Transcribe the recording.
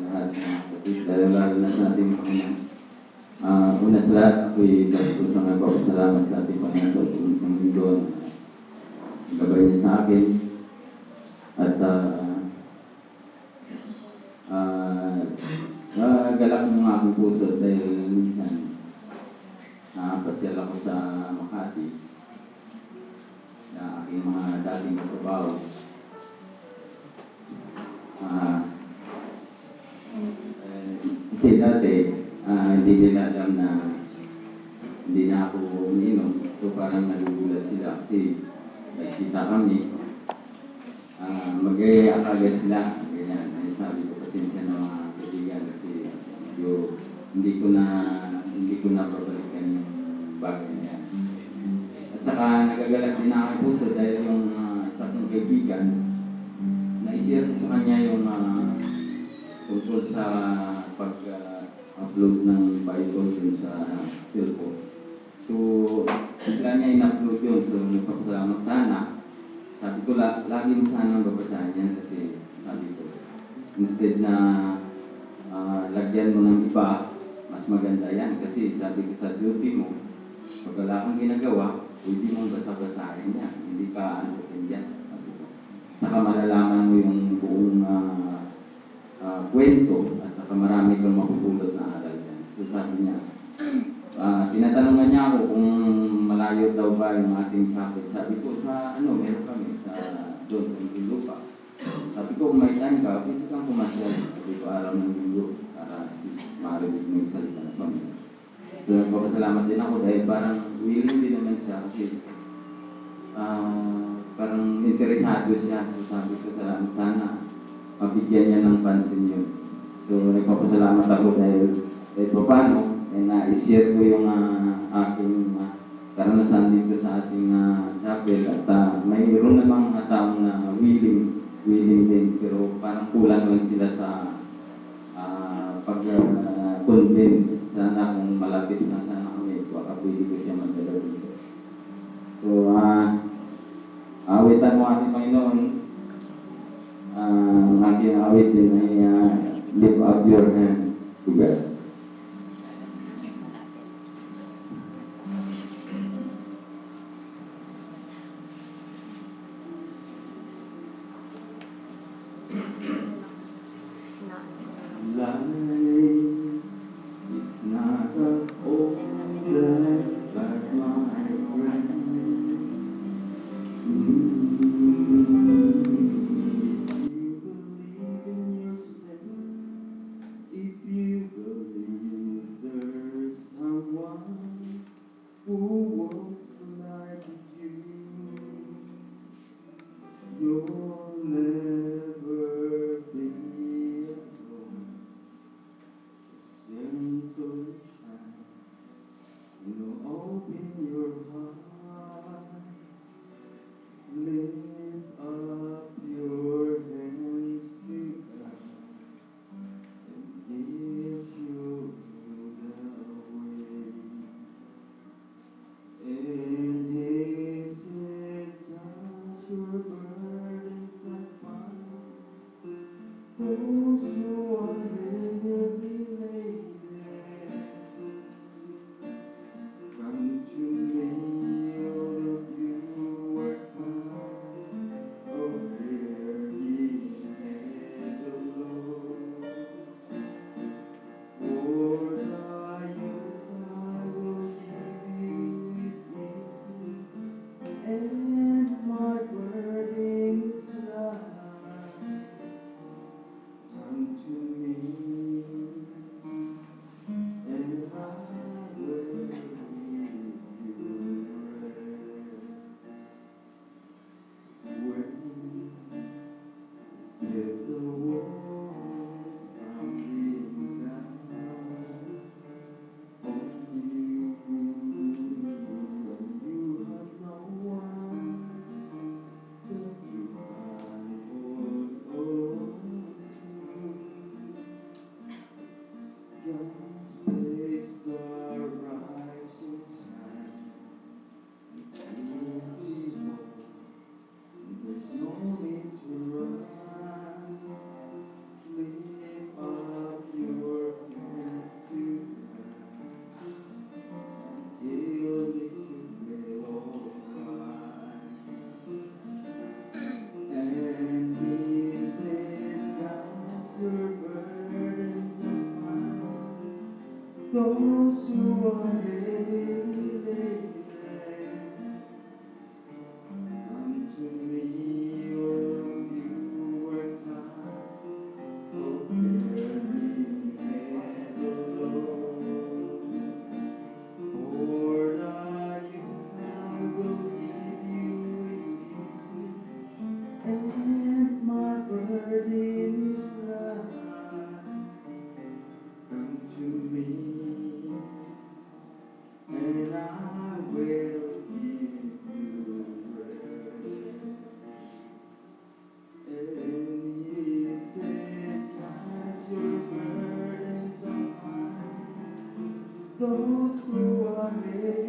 lahat ng mga kapatid, lalo na sa ating Panginoon. Una sa lahat, ako'y kusang nagpapasalamat sa ating Panginoon sa isang mundo na gabay niya sa akin. At galak ng aking puso dahil minsan pasyal ako sa Makati sa aking mga dating katrabaho. Kasi dati, hindi nila alam na hindi na ako umiinom. So parang nagugulat sila kasi nagkita kami. Mag-iiyak agad sila. Ganyan. Ay sabi ko, pasensya na mga kaibigan kasi hindi ko na babalikan yung bagay na yan. At saka nagagalak din ako puso dahil yung isa kong kaibigan, na-share ko sa kanya yung tungkol sa pag-upload ng Bible din sa cellphone. So, bigla niya in-upload yun. So, nagpapasalamat sana. Sabi ko, lagi mo sana babasahin yan kasi sabi ko, instead na lagyan mo ng iba, mas maganda yan. Kasi sabi ko sa duty mo, pag wala kang ginagawa, hindi mo basa-basahin yan. Hindi ka anutin yan. Saka malalaman mo yung buong kwento at saka marami kang mapupulot na aral yan. So sabi niya, tinatanungan niya ako kung malayo daw ba yung ating chapel. Sabi ko meron kami sa doon sa Lupa. Sabi ko, may time ka, pwede kang pumasyal. Sabi ko, araw ng linggo para marinig mo yung salita ng Panginoon. So nagpapasalamat din ako dahil parang willing din naman siya kasi parang interesado siya. So sabi ko, sana mabigyan niya ng pansin yun. So nagpapasalamat ako dahil paano, na-share ko yung aking karanasan dito sa ating chapel at mayroon namang mga taong na willing din pero parang kulang lang sila sa pag-convince sana kung malapit na sana kami baka pwede ko siya magdala dito. So awitan mo ating Panginoon, ang aking awit din ay lift up your hands to God. those who are heavy laden, come to me, all you are kind, oh, carry heavy load. For the you will give you is easy, and my burden is light. Come to me, and I will give you rest. And he said, cast your burdens on mine, those who are heavy